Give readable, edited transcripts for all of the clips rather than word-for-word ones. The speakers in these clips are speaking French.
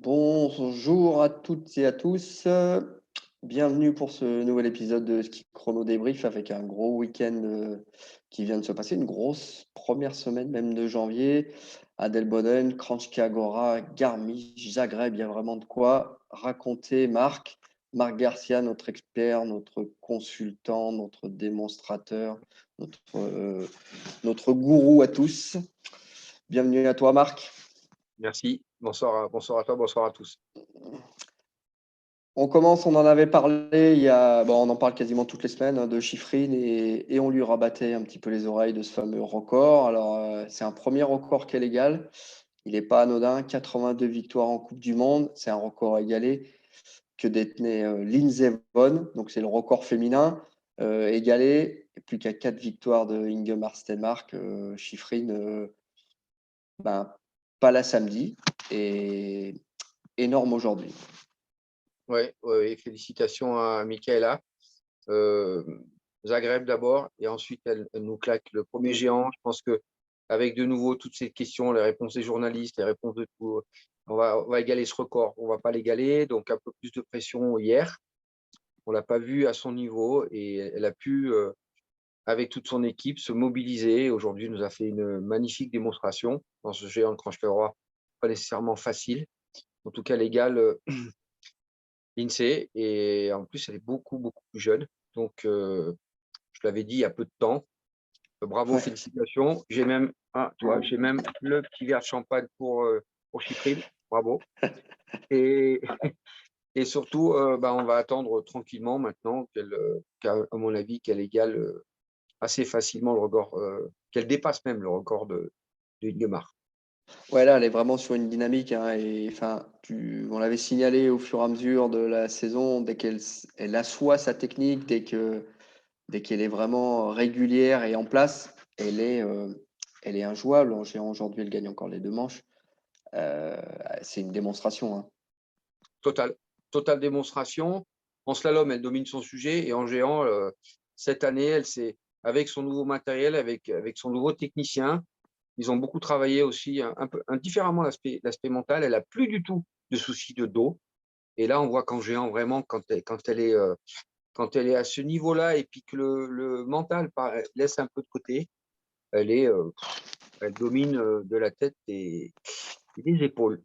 Bonjour à toutes et à tous. Bienvenue pour ce nouvel épisode de Ski Chrono Débrief avec un gros week-end qui vient de se passer, une grosse première semaine même de janvier. Adelboden, Kranjska Gora, Garmisch, Zagreb, il y a vraiment de quoi raconter. Marc Garcia, notre expert, notre consultant, notre démonstrateur, notre gourou à tous. Bienvenue à toi, Marc. Merci. Bonsoir à toi, bonsoir à tous. On commence, on en avait parlé on en parle quasiment toutes les semaines de Shiffrin et on lui rabattait un petit peu les oreilles de ce fameux record. Alors, c'est un premier record qui est légal. Il n'est pas anodin, 82 victoires en Coupe du Monde. C'est un record égalé que détenait Lindsey Vonn. Donc, c'est le record féminin égalé. Et plus qu'à 4 victoires de Ingemar Stenmark, Shiffrin, pas la samedi. Et énorme aujourd'hui. Oui, félicitations à Michaela. Zagreb d'abord, et ensuite elle nous claque le premier géant. Je pense qu'avec de nouveau toutes ces questions, les réponses des journalistes, les réponses de tout, on va égaler ce record. On ne va pas l'égaler, donc un peu plus de pression hier. On ne l'a pas vu à son niveau et elle a pu, avec toute son équipe, se mobiliser. Aujourd'hui, elle nous a fait une magnifique démonstration dans ce géant de Kranjska, pas nécessairement facile. En tout cas, l'égal l'INSEE, et en plus, elle est beaucoup, beaucoup plus jeune. Donc, je l'avais dit il y a peu de temps. Bravo, Ouais. félicitations. J'ai même le petit verre de champagne pour Chyprine. Bravo. Et, et surtout, on va attendre tranquillement maintenant à mon avis, qu'elle égale assez facilement le record, qu'elle dépasse même le record de Ingemar. Ouais, là, elle est vraiment sur une dynamique, hein, et enfin, on l'avait signalé au fur et à mesure de la saison, dès qu'elle assoit sa technique, dès qu'elle est vraiment régulière et en place, elle est injouable. En géant, aujourd'hui, elle gagne encore les deux manches. Euh, c'est une démonstration, hein. Totale démonstration. En slalom, elle domine son sujet, et en géant, cette année, avec son nouveau matériel, avec son nouveau technicien, ils ont beaucoup travaillé aussi un peu différemment l'aspect mental. Elle n'a plus du tout de soucis de dos. Et là, on voit qu'en géant, vraiment, quand elle est à ce niveau-là, et puis que le mental laisse un peu de côté, elle domine de la tête et des épaules.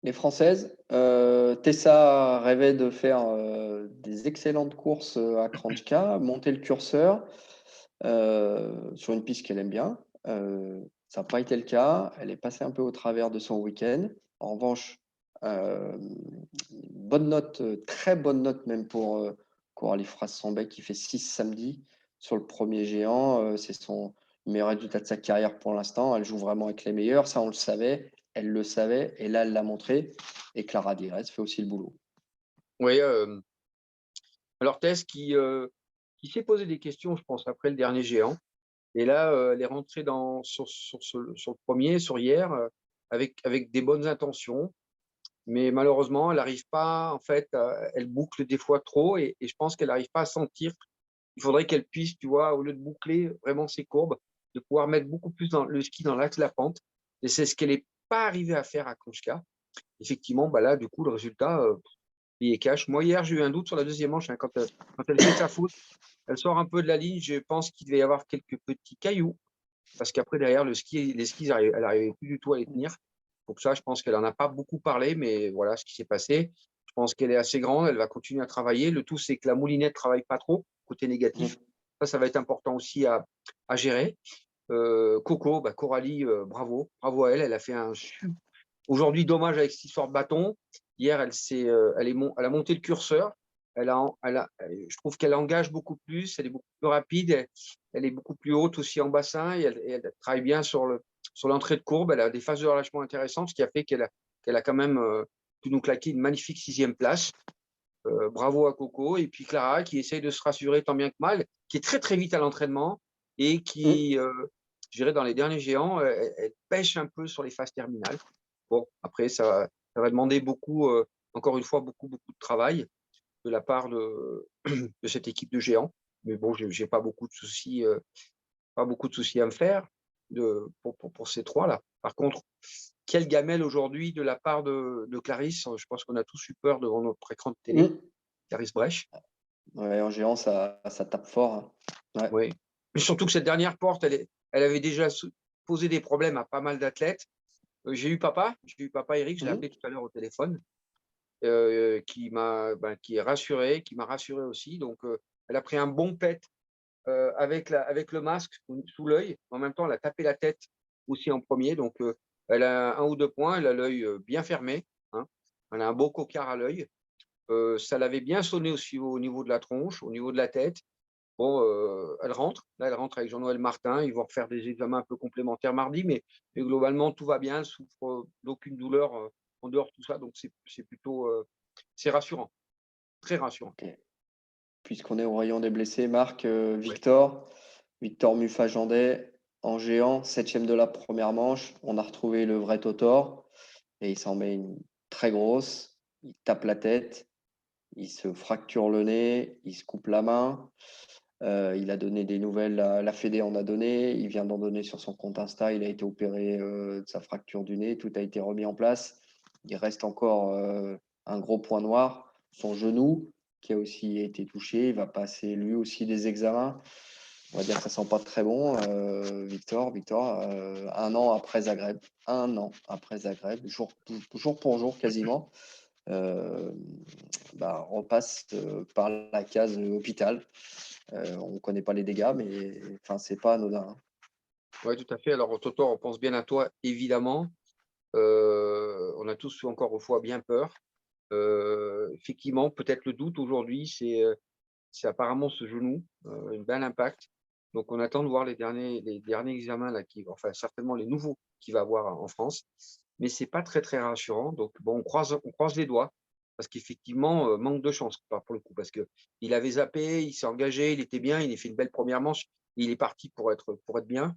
Les Françaises, Tessa rêvait de faire des excellentes courses à Kranjska, monter le curseur sur une piste qu'elle aime bien. Ça n'a pas été le cas. Elle est passée un peu au travers de son week-end. En revanche, bonne note, très bonne note même pour Coralie Frasse-Sambec qui fait 6 samedi sur le premier géant. C'est son meilleur résultat de sa carrière pour l'instant. Elle joue vraiment avec les meilleurs. Ça, on le savait. Elle le savait. Et là, elle l'a montré. Et Clara Dires fait aussi le boulot. Oui, alors Tess qui s'est posé des questions, je pense, après le dernier géant. Et là, elle est rentrée sur le premier, sur hier, avec des bonnes intentions. Mais malheureusement, elle n'arrive pas, en fait, elle boucle des fois trop, et je pense qu'elle n'arrive pas à sentir. Il faudrait qu'elle puisse, tu vois, au lieu de boucler vraiment ses courbes, de pouvoir mettre beaucoup plus le ski dans l'axe de la pente. Et c'est ce qu'elle n'est pas arrivée à faire à Kranjska. Effectivement, là, du coup, le résultat, il est cash. Moi, hier, j'ai eu un doute sur la deuxième manche, hein, quand elle fait sa faute, elle sort un peu de la ligne. Je pense qu'il devait y avoir quelques petits cailloux, parce qu'après, derrière, les skis, elle n'arrivait plus du tout à les tenir. Pour ça, je pense qu'elle n'en a pas beaucoup parlé, mais voilà ce qui s'est passé. Je pense qu'elle est assez grande, elle va continuer à travailler. Le tout, c'est que la moulinette ne travaille pas trop, côté négatif. Ça va être important aussi à gérer. Coco, Coralie, bravo à elle. Elle a fait un aujourd'hui, dommage avec cette histoire de bâton. Hier, elle a monté le curseur. Je trouve qu'elle engage beaucoup plus, elle est beaucoup plus rapide, elle est beaucoup plus haute aussi en bassin, et elle travaille bien sur l'entrée de courbe. Elle a des phases de relâchement intéressantes, ce qui a fait qu'elle a quand même pu nous claquer une magnifique 6e place. Bravo à Coco. Et puis Clara, qui essaye de se rassurer tant bien que mal, qui est très très vite à l'entraînement, et qui, je dirais, dans les derniers géants, elle pêche un peu sur les phases terminales. Bon, après, ça va demander beaucoup, encore une fois, beaucoup, beaucoup de travail de la part de cette équipe de géants. Mais bon, j'ai pas beaucoup de soucis à me faire. pour ces trois-là. Par contre, quelle gamelle aujourd'hui de la part de Clarisse. Je pense qu'on a tous eu peur devant notre écran de télé. Clarisse Brèche. Ouais, en géant, ça tape fort, hein. Ouais. Oui. Mais surtout que cette dernière porte, elle avait déjà posé des problèmes à pas mal d'athlètes. J'ai eu papa Eric, je l'ai appelé tout à l'heure au téléphone, qui m'a rassuré aussi. Donc, elle a pris un bon pet avec le masque sous l'œil. En même temps, elle a tapé la tête aussi en premier. Donc, elle a 1 ou 2 points. Elle a l'œil bien fermé, hein. Elle a un beau cocard à l'œil. Ça l'avait bien sonné aussi au niveau de la tronche, au niveau de la tête. Bon, elle rentre. Là, elle rentre avec Jean-Noël Martin. Ils vont refaire des examens un peu complémentaires mardi, mais globalement, tout va bien. Elle souffre d'aucune douleur en dehors de tout ça. Donc, c'est plutôt c'est rassurant, très rassurant. Ok. Puisqu'on est au rayon des blessés, Marc, Ouais. Victor Muffajandet en géant, 7e de la première manche. On a retrouvé le vrai Totor et il s'en met une très grosse. Il tape la tête, il se fracture le nez, il se coupe la main. Il a donné des nouvelles, la Fédé en a donné, il vient d'en donner sur son compte Insta, il a été opéré de sa fracture du nez, tout a été remis en place. Il reste encore un gros point noir, son genou qui a aussi été touché, il va passer lui aussi des examens. On va dire que ça sent pas très bon. Victor, 1 an après Zagreb, jour pour jour quasiment, repasse par la case hôpital. On ne connaît pas les dégâts, mais enfin, c'est pas anodin, hein. Oui, tout à fait. Alors, Toto, on pense bien à toi, évidemment. On a tous encore une fois bien peur. Effectivement, peut-être le doute aujourd'hui, c'est apparemment ce genou, un bel impact. Donc, on attend de voir les derniers examens là, enfin certainement les nouveaux qu'il va avoir en France. Mais c'est pas très très rassurant. Donc, bon, on croise les doigts parce qu'effectivement, manque de chance pour le coup, parce que il avait zappé, il s'est engagé, il était bien, il a fait une belle première manche, il est parti pour être bien.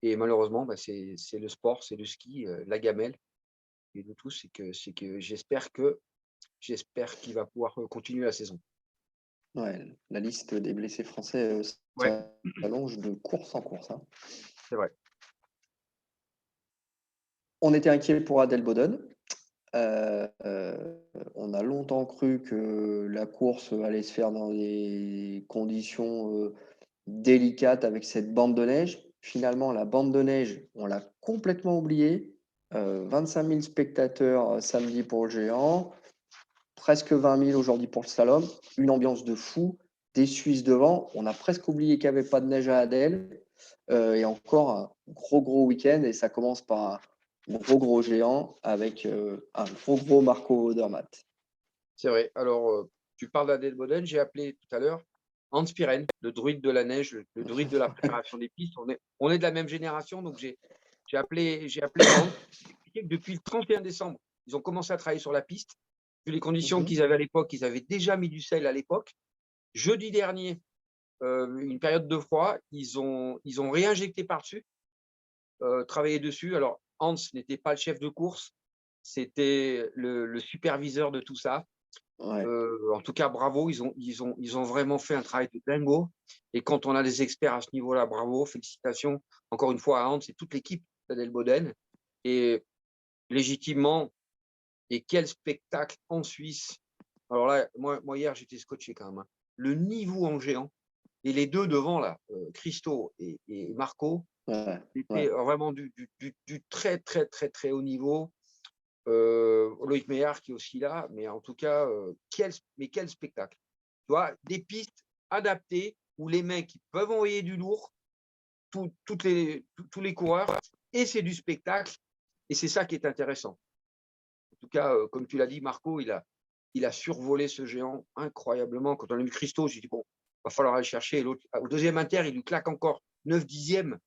Et malheureusement, c'est le sport, c'est le ski, la gamelle. Et le tout, c'est que j'espère qu'il va pouvoir continuer la saison. Ouais, la liste des blessés français Ouais, s'allonge de course en course, hein. c'est vrai. On était inquiet pour Adèle Boden. On a longtemps cru que la course allait se faire dans des conditions délicates avec cette bande de neige. Finalement, la bande de neige, on l'a complètement oubliée. 25 000 spectateurs samedi pour le géant, presque 20 000 aujourd'hui pour le slalom. Une ambiance de fou, des Suisses devant. On a presque oublié qu'il n'y avait pas de neige à Adèle. Et encore un gros week-end. Et ça commence par un gros géant avec un gros Marco Odermatt. C'est vrai. Alors, tu parles d'Adèle Boden, j'ai appelé tout à l'heure Hans Pirenne, le druide de la neige, le druide de la préparation des pistes. On est de la même génération, donc j'ai appelé Hans. J'ai expliqué que depuis le 31 décembre, ils ont commencé à travailler sur la piste. Vu les conditions qu'ils avaient à l'époque, ils avaient déjà mis du sel à l'époque. Jeudi dernier, une période de froid, ils ont réinjecté par-dessus, travaillé dessus. Alors, Hans n'était pas le chef de course, c'était le superviseur de tout ça. Ouais. En tout cas, bravo, ils ont vraiment fait un travail de dingo. Et quand on a des experts à ce niveau-là, bravo, félicitations encore une fois à Hans et toute l'équipe d'Adèle Boden. Et légitimement, et quel spectacle en Suisse. Alors là, moi hier, j'étais scotché quand même, hein. Le niveau en géant, et les deux devant, là, Christo et Marco, Ouais, c'était ouais. vraiment du très, très, très, très haut niveau. Loïc Meillard qui est aussi là, mais en tout cas, quel spectacle. Tu vois, des pistes adaptées où les mecs ils peuvent envoyer du lourd, tous les coureurs, et c'est du spectacle, et c'est ça qui est intéressant. En tout cas, comme tu l'as dit, Marco, il a survolé ce géant incroyablement. Quand on a vu Christo, j'ai dit, bon, va falloir aller chercher. L'autre, au deuxième inter, il lui claque encore 9 dixièmes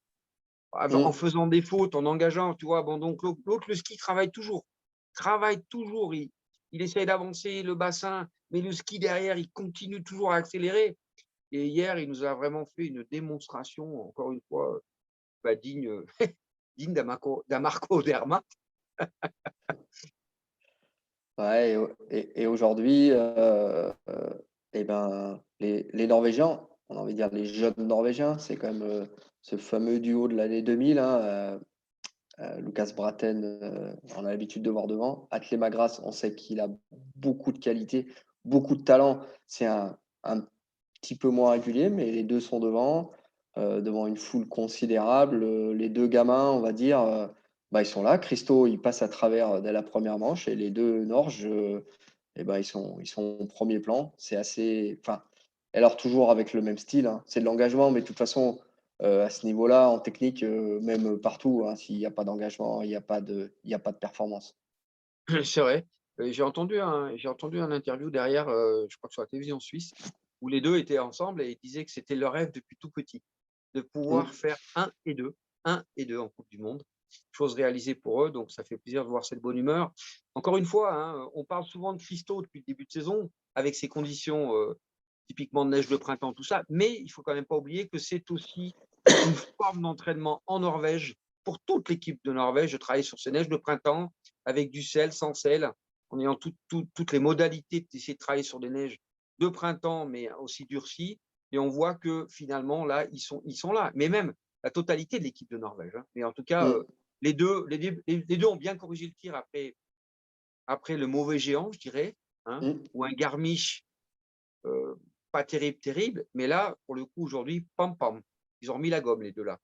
en faisant des fautes, en engageant, tu vois. Bon, donc l'autre, le ski travaille toujours. Il essaye d'avancer le bassin, mais le ski derrière, il continue toujours à accélérer. Et hier, il nous a vraiment fait une démonstration, encore une fois, digne, digne d'un Marco Odermatt. Ouais, et aujourd'hui, eh ben, les Norvégiens on a envie de dire les jeunes Norvégiens. C'est quand même ce fameux duo de l'année 2000, hein, Lucas Braten, on a l'habitude de voir devant. Atle Magras, on sait qu'il a beaucoup de qualité, beaucoup de talent. C'est un petit peu moins régulier, mais les deux sont devant une foule considérable. Les deux gamins, on va dire, bah, ils sont là. Christo, il passe à travers dès la première manche, et les deux Norges, eh ben, ils sont au premier plan. C'est assez. Enfin, alors toujours avec le même style, hein. C'est de l'engagement, mais de toute façon, à ce niveau-là, en technique, même partout, hein, s'il n'y a pas d'engagement, il y a pas de performance. C'est vrai. J'ai entendu un interview derrière, je crois que sur la télévision suisse, où les 2 étaient ensemble et ils disaient que c'était leur rêve depuis tout petit, de pouvoir Mm, faire un et 2 en coupe du monde. Chose réalisée pour eux, donc ça fait plaisir de voir cette bonne humeur. Encore une fois, hein, on parle souvent de Christo depuis le début de saison, avec ces conditions, typiquement de neige de printemps, tout ça, mais il faut quand même pas oublier que c'est aussi une forme d'entraînement en Norvège, pour toute l'équipe de Norvège, de travailler sur ces neiges de printemps, avec du sel, sans sel, en ayant toutes les modalités d'essayer de travailler sur des neiges de printemps, mais aussi durcies. Et on voit que finalement, là, ils sont là. Mais même la totalité de l'équipe de Norvège, hein. Mais en tout cas, mm, les deux ont bien corrigé le tir après le mauvais géant, je dirais, hein, mm. ou un Garmisch euh, pas terrible, terrible. Mais là, pour le coup, aujourd'hui, pam, pam. Ils ont remis la gomme, les deux là.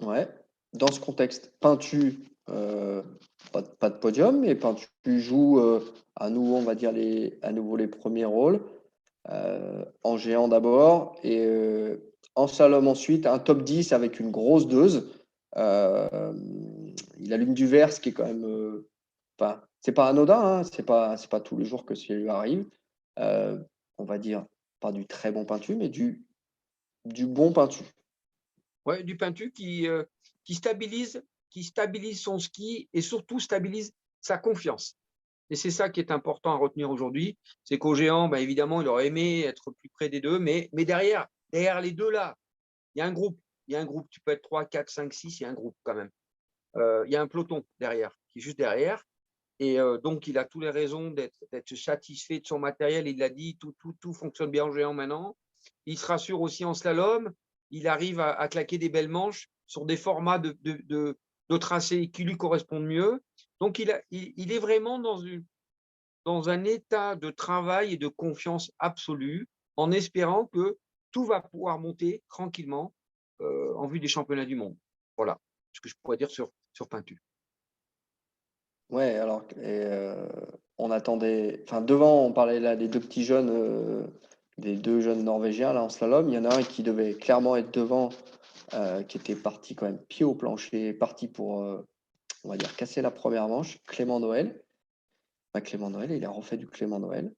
Ouais. Dans ce contexte, Peintu, pas de podium, mais Peintu joue à nouveau, on va dire, à nouveau les premiers rôles, en géant d'abord, et en slalom ensuite, un top 10 avec une grosse deuze. Euh, il allume du vert, ce qui est quand même. Enfin, c'est pas anodin, hein, c'est pas tous les jours que ça lui arrive. Euh, on va dire, pas du très bon Peintu, mais du bon Peintu. Ouais, du Peintu qui stabilise son ski et surtout stabilise sa confiance. Et c'est ça qui est important à retenir aujourd'hui, c'est qu'au géant, bah, évidemment, il aurait aimé être plus près des deux, mais derrière les deux là, il y a un groupe. Il y a un groupe, tu peux être 3, 4, 5, 6, il y a un groupe quand même. Il y a un peloton derrière, qui est juste derrière. Et donc, il a toutes les raisons d'être satisfait de son matériel. Il l'a dit, tout fonctionne bien en géant maintenant. Il se rassure aussi en slalom. Il arrive à claquer des belles manches sur des formats de tracés qui lui correspondent mieux. Donc, il est vraiment dans un état de travail et de confiance absolue, en espérant que tout va pouvoir monter tranquillement en vue des championnats du monde. Voilà ce que je pourrais dire sur Peintu. Ouais, alors, on attendait. Enfin, devant, on parlait là des deux petits jeunes, des deux jeunes Norvégiens là en slalom. Il y en a un qui devait clairement être devant, qui était parti quand même pied au plancher, parti pour, on va dire, casser la première manche. Clément Noël. Bah, Clément Noël, il a refait du Clément Noël.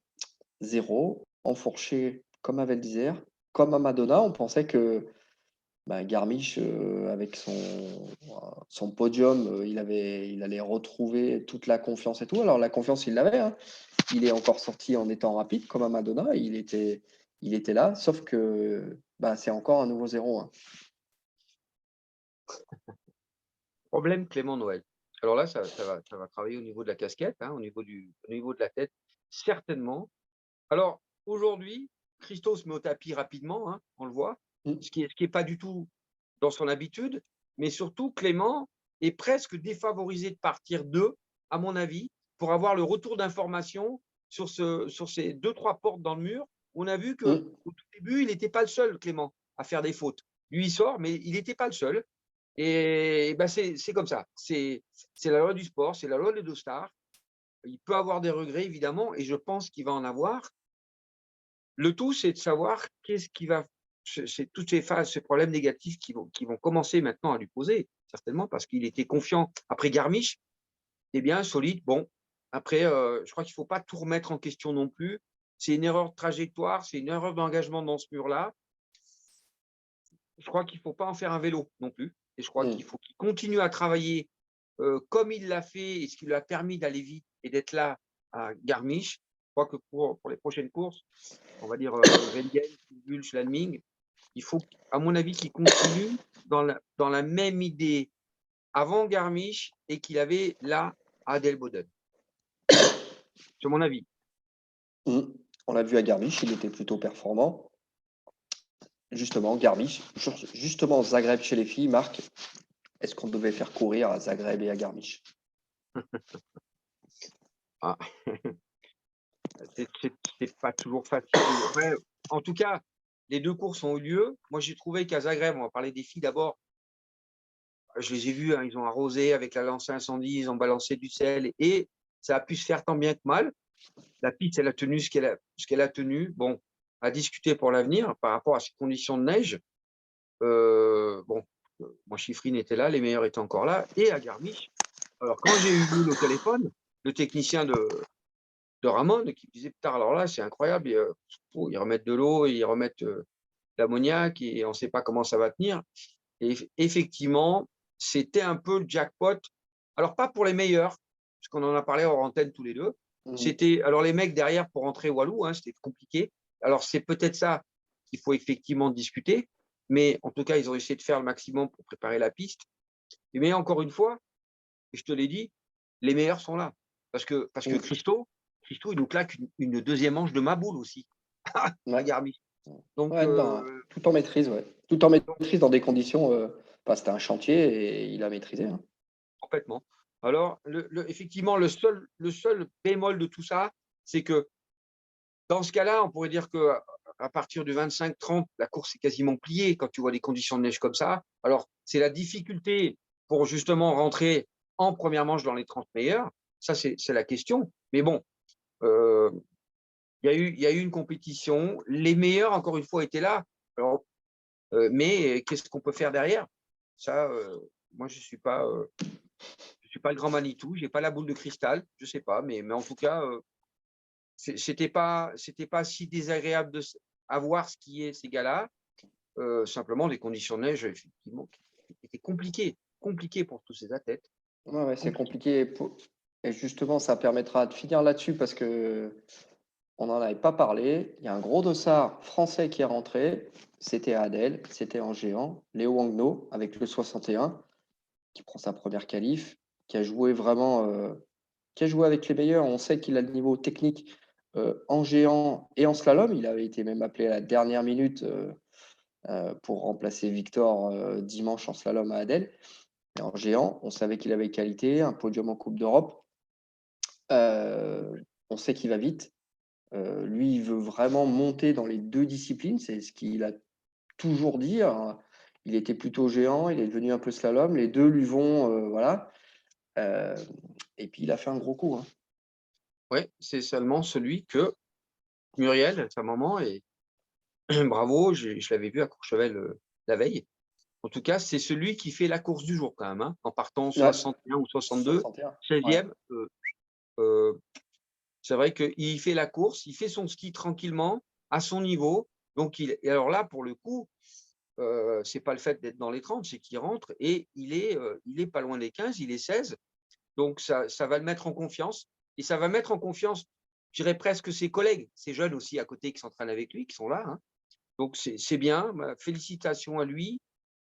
Zéro, enfourché comme à Val d'Isère, comme à Madonna. On pensait que bah, Garmisch, avec son podium, il allait retrouver toute la confiance et tout. Alors la confiance, il l'avait, hein. Il est encore sorti en étant rapide, comme à Madonna. Il était là, sauf que bah, c'est encore un nouveau zéro, hein. Problème Clément Noël. Alors là, ça va travailler au niveau de la casquette, hein, au niveau de la tête, certainement. Alors aujourd'hui, Christo se met au tapis rapidement, hein, on le voit, Mm, ce qui est pas du tout dans son habitude, mais surtout Clément est presque défavorisé de partir d'eux, à mon avis, pour avoir le retour d'information sur ces deux trois portes dans le mur. On a vu que mm. au tout début, il n'était pas le seul, Clément, à faire des fautes. Lui, il sort, mais il n'était pas le seul. Et ben c'est comme ça. C'est la loi du sport, c'est la loi des deux stars. Il peut avoir des regrets, évidemment, et je pense qu'il va en avoir. Le tout, c'est de savoir qu'est-ce qui va. C'est toutes ces phases, ces problèmes négatifs qui vont commencer maintenant à lui poser, certainement, parce qu'il était confiant. Après Garmisch, c'est bien, solide. Bon, après, je crois qu'il ne faut pas tout remettre en question non plus. C'est une erreur de trajectoire, c'est une erreur d'engagement dans ce mur-là. Je crois qu'il ne faut pas en faire un vélo non plus. Et je crois qu'il Mm. faut qu'il continue à travailler comme il l'a fait et ce qui lui a permis d'aller vite et d'être là à Garmisch. Je crois que pour les prochaines courses, on va dire Wengen, Bulch, Lanming, il faut, à mon avis, qu'il continue dans la même idée avant Garmisch et qu'il avait là à Delboden. C'est mon avis. Mm. On l'a vu à Garmisch, il était plutôt performant. justement, Garmisch, justement Zagreb chez les filles, Marc, est-ce qu'on devait faire courir à Zagreb et à Garmisch? Ah, c'est pas toujours facile. Ouais, en tout cas, les 2 courses ont eu lieu. Moi, j'ai trouvé qu'à Zagreb, on va parler des filles d'abord, je les ai vues, hein, ils ont arrosé avec la lance incendie, ils ont balancé du sel et ça a pu se faire tant bien que mal. La piste, elle a tenu ce qu'elle a tenu. Bon, à discuter pour l'avenir par rapport à ces conditions de neige. Bon, moi, Chiffrine était là, les meilleurs étaient encore là et à Garmisch. Alors quand j'ai eu Loul au téléphone, le technicien de Ramon qui me disait: «Putain, alors là, c'est incroyable, ils remettent de l'eau, ils remettent, l'ammoniac et on ne sait pas comment ça va tenir». Et effectivement, c'était un peu le jackpot. Alors pas pour les meilleurs, parce qu'on en a parlé hors antenne tous les 2. Mhm. C'était alors les mecs derrière pour rentrer Walou, hein, c'était compliqué. Alors c'est peut-être ça qu'il faut effectivement discuter, mais en tout cas, ils ont essayé de faire le maximum pour préparer la piste. Mais encore une fois, et je te l'ai dit, les meilleurs sont là. Parce que Mhm. Christo, il nous claque une 2e manche de Maboul aussi, à Ouais. Garmisch. Donc Ouais, non, tout en maîtrise, ouais. Tout en maîtrise dans des conditions. Enfin, c'était un chantier et il a maîtrisé, hein. complètement. Alors effectivement, le seul bémol de tout ça, c'est que dans ce cas-là, on pourrait dire qu'à partir du 25-30, la course est quasiment pliée quand tu vois des conditions de neige comme ça. Alors, c'est la difficulté pour justement rentrer en première manche dans les 30 meilleurs. Ça, c'est la question. Mais bon, heu, il y a eu une compétition. Les meilleurs, encore une fois, étaient là. Alors, mais qu'est-ce qu'on peut faire derrière? Ça, moi, je suis pas le grand Manitou, j'ai pas la boule de cristal, je sais pas, mais en tout cas, c'était pas si désagréable à voir ce qui est ces gars-là. Simplement les conditions de neige effectivement qui étaient compliquées pour tous ces athlètes, Ouais, ouais, c'est compliquées. compliqué. Et justement, ça permettra de finir là-dessus parce que on n'en avait pas parlé. Il y a un gros dossard français qui est rentré. C'était à Adèle, c'était en géant. Léo Wangno avec le 61 qui prend sa première qualif, qui a joué vraiment, qui a joué avec les meilleurs. On sait qu'il a le niveau technique en géant et en slalom. Il avait été même appelé à la dernière minute pour remplacer Victor dimanche en slalom à Adèle. Et en géant, on savait qu'il avait qualité, un podium en Coupe d'Europe. On sait qu'il va vite. Lui, il veut vraiment monter dans les 2 disciplines, c'est ce qu'il a toujours dit, hein. Il était plutôt géant, il est devenu un peu slalom. Les 2 lui vont, voilà. Heu et puis il a fait un gros coup, hein. Ouais, c'est seulement celui que Muriel, sa maman et bravo, je l'avais vu à Courchevel, la veille. En tout cas, c'est celui qui fait la course du jour quand même, hein, en partant Ouais, 61 ou 62, 61. Ouais. 16e, heu, c'est vrai qu'il fait la course, il fait son ski tranquillement, à son niveau, donc et alors là, pour le coup, c'est pas le fait d'être dans les 30, c'est qu'il rentre et il est pas loin des 15, il est 16. Donc ça va le mettre en confiance et ça va mettre en confiance, je dirais presque ses collègues, ses jeunes aussi à côté qui s'entraînent avec lui, qui sont là, hein. Donc c'est bien, bah, félicitations à lui,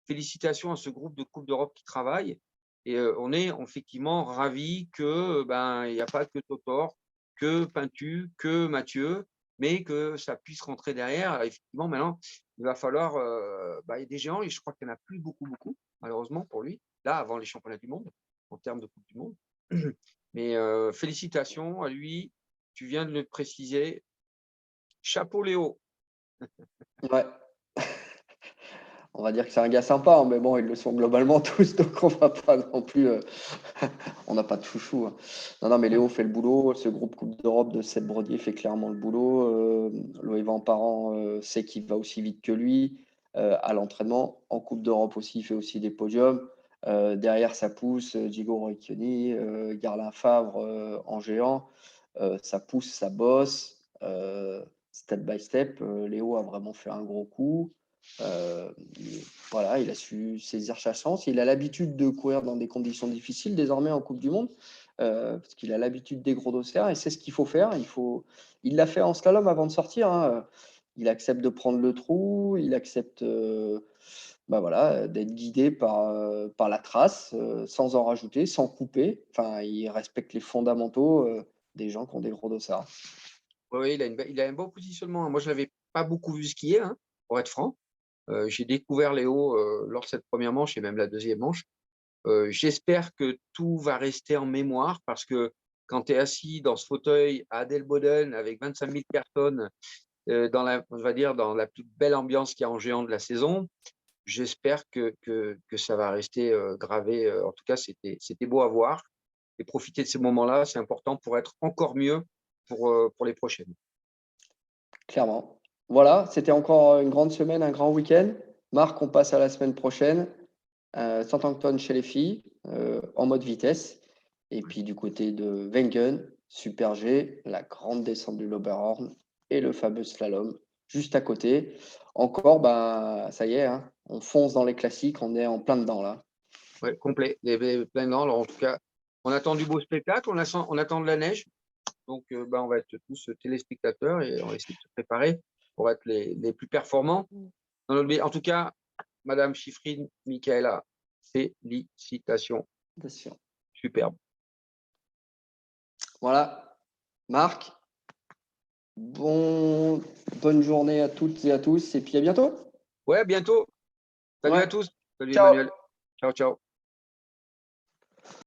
félicitations à ce groupe de Coupe d'Europe qui travaille et on est effectivement ravis que, ben, il y a pas que Totor, que Pintu, que Mathieu, mais que ça puisse rentrer derrière. Alors effectivement, maintenant, il va falloir, bah, il y a des géants et je crois qu'il y en a plus beaucoup, beaucoup, malheureusement pour lui, là, avant les championnats du monde, en termes de coupe du monde. Mais félicitations à lui, tu viens de le préciser. Chapeau Léo. Ouais. On va dire que c'est un gars sympa, hein, mais bon, ils le sont globalement tous, donc on va pas non plus, on n'a pas de chouchou, hein. Non, non, mais Léo fait le boulot. Ce groupe Coupe d'Europe de Seb Brodier fait clairement le boulot. Loïc Van Parent sait qu'il va aussi vite que lui à l'entraînement. En Coupe d'Europe aussi, il fait aussi des podiums. Derrière, ça pousse. Diego Recchioni, Garlin Favre en géant. Ça pousse, ça bosse. Step by step, Léo a vraiment fait un gros coup. Voilà, il a su saisir sa chance. Il a l'habitude de courir dans des conditions difficiles désormais en Coupe du Monde, parce qu'il a l'habitude des gros dossards et c'est ce qu'il faut faire. Il l'a fait en slalom avant de sortir, hein. Il accepte de prendre le trou, il accepte bah voilà, d'être guidé par la trace, sans en rajouter, sans couper. Enfin, il respecte les fondamentaux des gens qui ont des gros dossards. Oui, il a un bon positionnement, hein. Moi, je l'avais pas beaucoup vu skier, hein, pour être franc. J'ai découvert Léo lors de cette première manche et même la deuxième manche. J'espère que tout va rester en mémoire parce que quand tu es assis dans ce fauteuil à Adelboden avec 25 000 personnes, on va dire dans la plus belle ambiance qu'il y a en géant de la saison, j'espère que ça va rester gravé. En tout cas, c'était beau à voir. Et profiter de ces moments-là, c'est important pour être encore mieux pour les prochaines. Clairement. Voilà, c'était encore une grande semaine, un grand week-end. Marc, on passe à la semaine prochaine. Saint-Antoine chez les filles, en mode vitesse. Et puis du côté de Wengen, Super G, la grande descente du Loberhorn et le fameux slalom juste à côté. Encore, ça y est, hein, on fonce dans les classiques, on est en plein dedans là. Ouais, complet, plein dedans. Alors, en tout cas, on attend du beau spectacle, on attend de la neige. Donc, on va être tous téléspectateurs et on va essayer de se préparer pour être les plus performants. En tout cas, Madame Chiffrine, Michaela, félicitations. Superbe. Voilà, Marc, bonne journée à toutes et à tous, et puis à bientôt. Ouais, à bientôt. Salut Ouais. à tous. Salut Ciao. Emmanuel. Ciao, ciao.